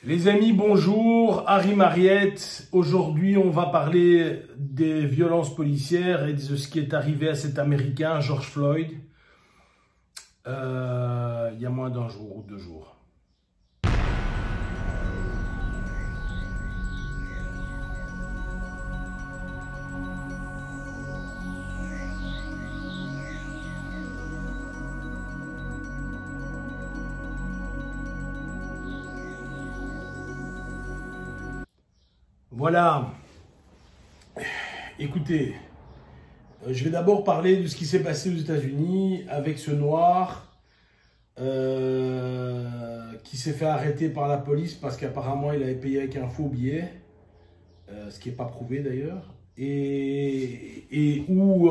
Les amis, bonjour, Harry Mariette. Aujourd'hui, on va parler des violences policières et de ce qui est arrivé à cet Américain, George Floyd, il y a moins d'un jour ou 2 jours. Voilà, écoutez, je vais d'abord parler de ce qui s'est passé aux États-Unis avec ce noir qui s'est fait arrêter par la police parce qu'apparemment il avait payé avec un faux billet, ce qui n'est pas prouvé d'ailleurs, et où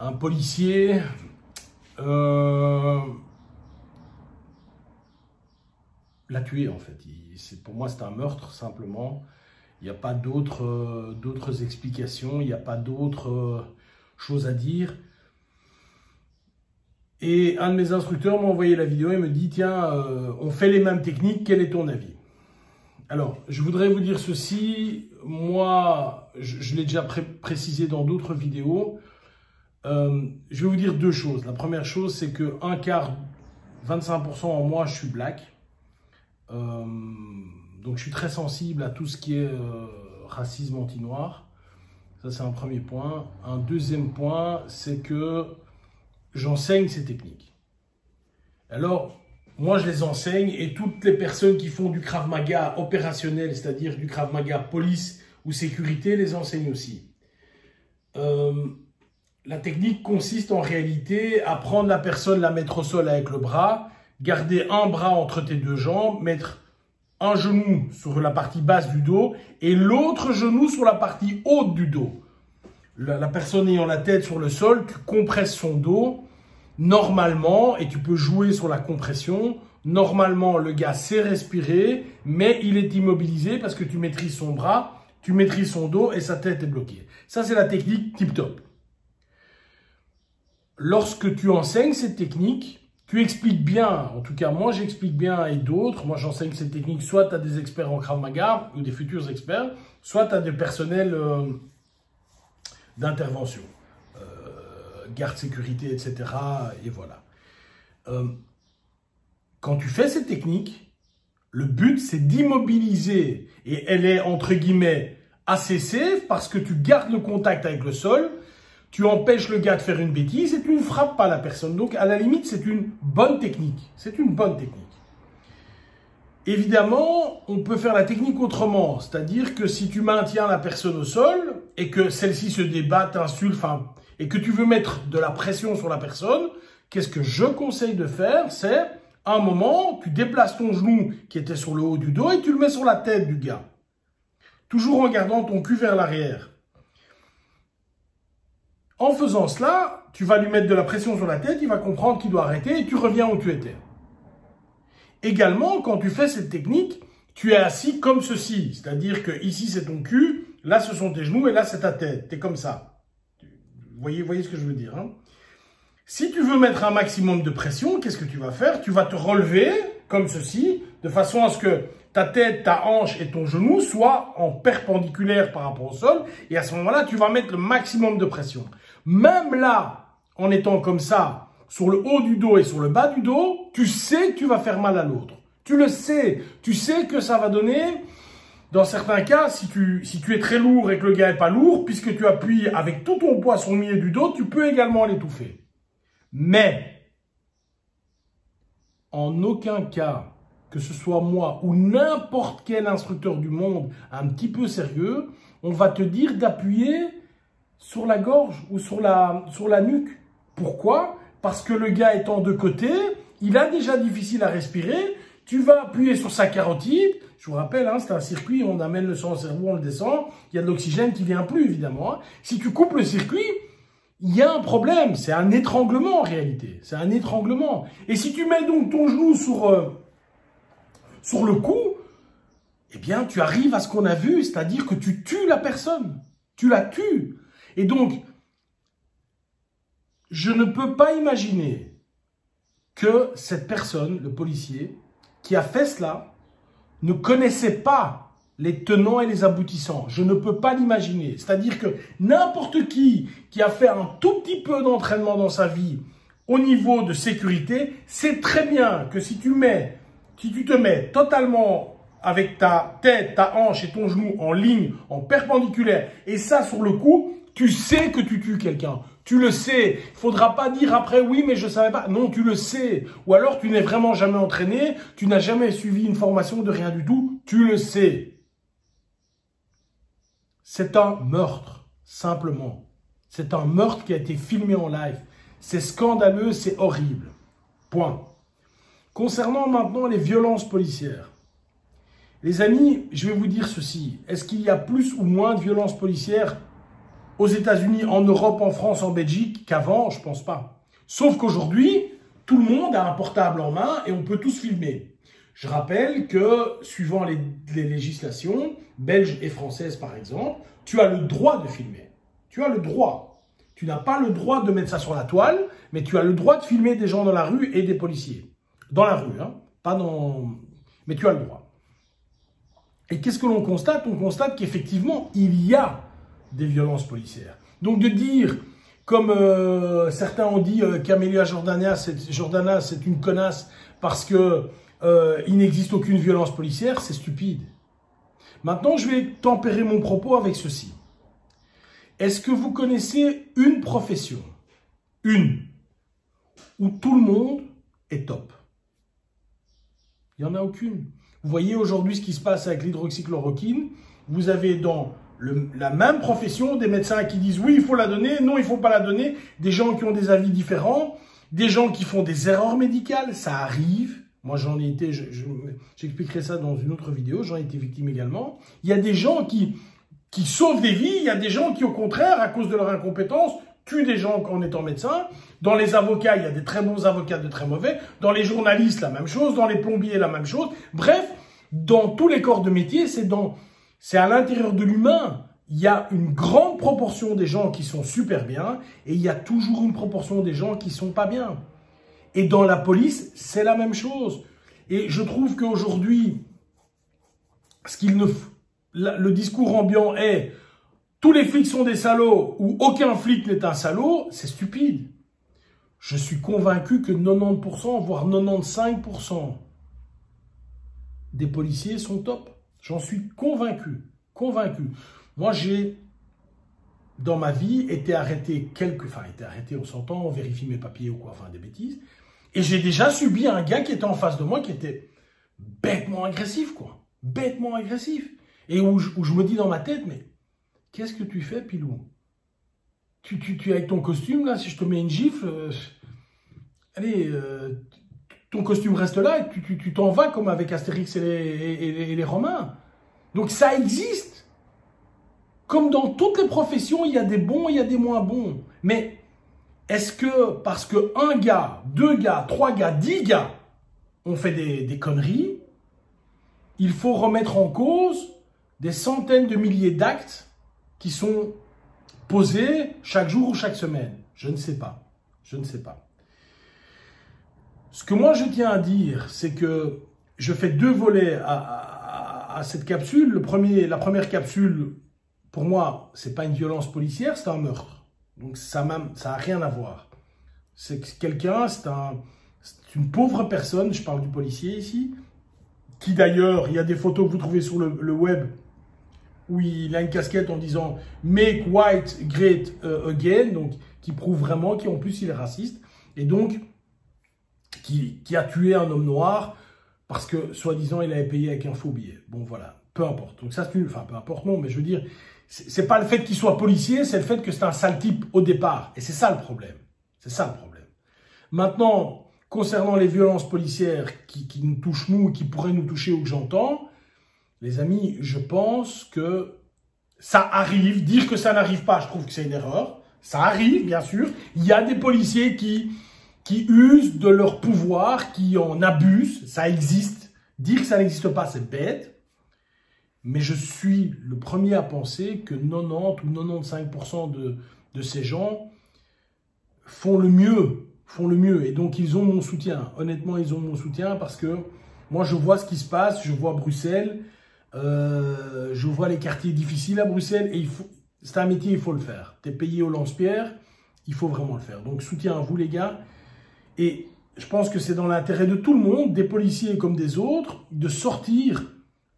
un policier l'a tué en fait. Pour moi c'est un meurtre simplement. Il n'y a pas d'autres explications, il n'y a pas d'autres choses à dire. Et un de mes instructeurs m'a envoyé la vidéo et me dit « Tiens, on fait les mêmes techniques, quel est ton avis ?» Alors, je voudrais vous dire ceci. Moi, je l'ai déjà précisé dans d'autres vidéos. Je vais vous dire 2 choses. La première chose, c'est que 25% en moi, je suis black. Donc je suis très sensible à tout ce qui est racisme anti-noir. Ça c'est un premier point. Un deuxième point, c'est que j'enseigne ces techniques. Alors, moi je les enseigne et toutes les personnes qui font du Krav Maga opérationnel, c'est-à-dire du Krav Maga police ou sécurité, les enseignent aussi. La technique consiste en réalité à prendre la personne, la mettre au sol avec le bras, garder un bras entre tes 2 jambes, mettre un genou sur la partie basse du dos et l'autre genou sur la partie haute du dos. La personne ayant la tête sur le sol, tu compresses son dos normalement et tu peux jouer sur la compression. Normalement, le gars sait respirer, mais il est immobilisé parce que tu maîtrises son bras, tu maîtrises son dos et sa tête est bloquée. Ça, c'est la technique tip-top. Lorsque tu enseignes cette technique, tu expliques bien, en tout cas moi j'explique bien et d'autres, moi j'enseigne cette technique soit à des experts en Krav Maga ou des futurs experts, soit à des personnels d'intervention, garde sécurité, etc. Et voilà. Quand tu fais cette technique, le but c'est d'immobiliser et elle est entre guillemets assez safe parce que tu gardes le contact avec le sol. Tu empêches le gars de faire une bêtise et tu ne frappes pas la personne. Donc, à la limite, c'est une bonne technique. C'est une bonne technique. Évidemment, on peut faire la technique autrement. C'est-à-dire que si tu maintiens la personne au sol et que celle-ci se débat, t'insulte, et que tu veux mettre de la pression sur la personne, qu'est-ce que je conseille de faire? C'est, à un moment, tu déplaces ton genou qui était sur le haut du dos et tu le mets sur la tête du gars. Toujours en gardant ton cul vers l'arrière. En faisant cela, tu vas lui mettre de la pression sur la tête, il va comprendre qu'il doit arrêter et tu reviens où tu étais. Également, quand tu fais cette technique, tu es assis comme ceci. C'est-à-dire que ici c'est ton cul, là ce sont tes genoux et là c'est ta tête. Tu es comme ça. Vous voyez ce que je veux dire, hein? Si tu veux mettre un maximum de pression, qu'est-ce que tu vas faire? Tu vas te relever comme ceci, de façon à ce que ta tête, ta hanche et ton genou soient en perpendiculaire par rapport au sol. Et à ce moment-là, tu vas mettre le maximum de pression. Même là, en étant comme ça, sur le haut du dos et sur le bas du dos, tu sais que tu vas faire mal à l'autre. Tu le sais. Tu sais que ça va donner, dans certains cas, si tu es très lourd et que le gars n'est pas lourd, puisque tu appuies avec tout ton poids sur le milieu du dos, tu peux également l'étouffer. Mais, en aucun cas, que ce soit moi ou n'importe quel instructeur du monde un petit peu sérieux, on va te dire d'appuyer sur la gorge ou sur la nuque. Pourquoi? Parce que le gars étant de côté, il a déjà difficile à respirer, tu vas appuyer sur sa carotide. Je vous rappelle, hein, c'est un circuit, on amène le sang au cerveau, on le descend, il y a de l'oxygène qui vient plus évidemment. Hein. Si tu coupes le circuit, il y a un problème, c'est un étranglement en réalité, c'est un étranglement. Et si tu mets donc ton genou sur le cou, eh bien, tu arrives à ce qu'on a vu, c'est-à-dire que tu tues la personne. Tu la tues. Et donc, je ne peux pas imaginer que cette personne, le policier, qui a fait cela, ne connaissait pas les tenants et les aboutissants. Je ne peux pas l'imaginer. C'est-à-dire que n'importe qui a fait un tout petit peu d'entraînement dans sa vie au niveau de sécurité, sait très bien que si tu te mets totalement avec ta tête, ta hanche et ton genou en ligne, en perpendiculaire, et ça sur le coup, tu sais que tu tues quelqu'un. Tu le sais. Il faudra pas dire après, oui, mais je savais pas. Non, tu le sais. Ou alors, tu n'es vraiment jamais entraîné, tu n'as jamais suivi une formation de rien du tout, tu le sais. C'est un meurtre, simplement. C'est un meurtre qui a été filmé en live. C'est scandaleux, c'est horrible. Point. Concernant maintenant les violences policières. Les amis, je vais vous dire ceci. Est-ce qu'il y a plus ou moins de violences policières aux États-Unis, en Europe, en France, en Belgique qu'avant? Je pense pas. Sauf qu'aujourd'hui, tout le monde a un portable en main et on peut tous filmer. Je rappelle que, suivant les législations belges et françaises par exemple, tu as le droit de filmer. Tu as le droit. Tu n'as pas le droit de mettre ça sur la toile, mais tu as le droit de filmer des gens dans la rue et des policiers. Dans la rue, hein, pas dans... Mais tu as le droit. Et qu'est-ce que l'on constate? On constate qu'effectivement, il y a des violences policières. Donc de dire, comme certains ont dit qu'Amelia Jordana, c'est une connasse parce que il n'existe aucune violence policière, c'est stupide. Maintenant, je vais tempérer mon propos avec ceci. Est-ce que vous connaissez une profession, où tout le monde est top? Il n'y en a aucune. Vous voyez aujourd'hui ce qui se passe avec l'hydroxychloroquine. Vous avez dans la même profession des médecins qui disent oui, il faut la donner, non, il ne faut pas la donner, des gens qui ont des avis différents, des gens qui font des erreurs médicales, ça arrive. Moi, j'en ai été, j'expliquerai ça dans une autre vidéo, j'en ai été victime également. Il y a des gens qui sauvent des vies, il y a des gens qui, au contraire, à cause de leur incompétence, tuent des gens en étant médecin. Dans les avocats, il y a des très bons avocats, de très mauvais. Dans les journalistes, la même chose. Dans les plombiers, la même chose. Bref, dans tous les corps de métier, c'est à l'intérieur de l'humain. Il y a une grande proportion des gens qui sont super bien et il y a toujours une proportion des gens qui sont pas bien. Et dans la police, c'est la même chose. Et je trouve qu'aujourd'hui, le discours ambiant est « tous les flics sont des salauds » ou « aucun flic n'est un salaud », c'est stupide. Je suis convaincu que 90%, voire 95% des policiers sont top. J'en suis convaincu. Convaincu. Moi, j'ai, dans ma vie, été arrêté on s'entend, on vérifie mes papiers ou quoi, enfin des bêtises. Et j'ai déjà subi un gars qui était en face de moi qui était bêtement agressif, quoi. Bêtement agressif. Et où je me dis dans ma tête, mais qu'est-ce que tu fais, Pilou? Tu es avec ton costume, là, si je te mets une gifle, ton costume reste là et tu t'en vas comme avec Astérix et les Romains. Donc ça existe. Comme dans toutes les professions, il y a des bons, il y a des moins bons. Mais est-ce que parce que un gars, 2 gars, 3 gars, 10 gars ont fait des conneries, il faut remettre en cause des centaines de milliers d'actes qui sont posés chaque jour ou chaque semaine? Je ne sais pas. Je ne sais pas. Ce que moi je tiens à dire, c'est que je fais 2 volets à cette capsule. La première capsule, pour moi, c'est pas une violence policière, c'est un meurtre. Donc ça n'a rien à voir. C'est quelqu'un, c'est une pauvre personne, je parle du policier ici, qui d'ailleurs, il y a des photos que vous trouvez sur le web, où il a une casquette en disant « Make white great again », donc qui prouve vraiment qu'en plus il est raciste, et donc qui a tué un homme noir parce que, soi-disant, il avait payé avec un faux billet. Bon, voilà, peu importe. Donc ça, enfin, peu importe, non, mais je veux dire, c'est pas le fait qu'il soit policier, c'est le fait que c'est un sale type au départ. Et c'est ça le problème. C'est ça le problème. Maintenant, concernant les violences policières qui nous touchent, nous, et qui pourraient nous toucher ou que j'entends, les amis, je pense que ça arrive. Dire que ça n'arrive pas, je trouve que c'est une erreur. Ça arrive, bien sûr. Il y a des policiers qui usent de leur pouvoir, qui en abusent. Ça existe. Dire que ça n'existe pas, c'est bête. Mais je suis le premier à penser que 90 ou 95% de ces gens font le mieux. Et donc, ils ont mon soutien. Honnêtement, ils ont mon soutien parce que Moi, je vois ce qui se passe, je vois Bruxelles, je vois les quartiers difficiles à Bruxelles, et c'est un métier, il faut le faire. Tu es payé au lance-pierre, il faut vraiment le faire. Donc, soutien à vous, les gars. Et je pense que c'est dans l'intérêt de tout le monde, des policiers comme des autres, de sortir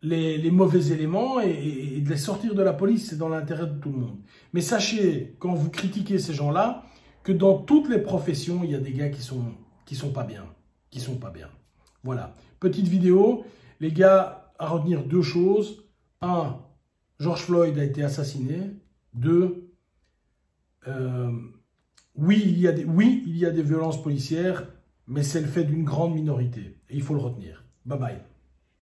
les mauvais éléments et de les sortir de la police. C'est dans l'intérêt de tout le monde. Mais sachez, quand vous critiquez ces gens-là, que dans toutes les professions, il y a des gars qui sont pas bien. Qui sont pas bien. Voilà. Petite vidéo. Les gars, à retenir deux choses. 1. George Floyd a été assassiné. 2. Oui, il y a des violences policières, mais c'est le fait d'une grande minorité. Et il faut le retenir. Bye bye.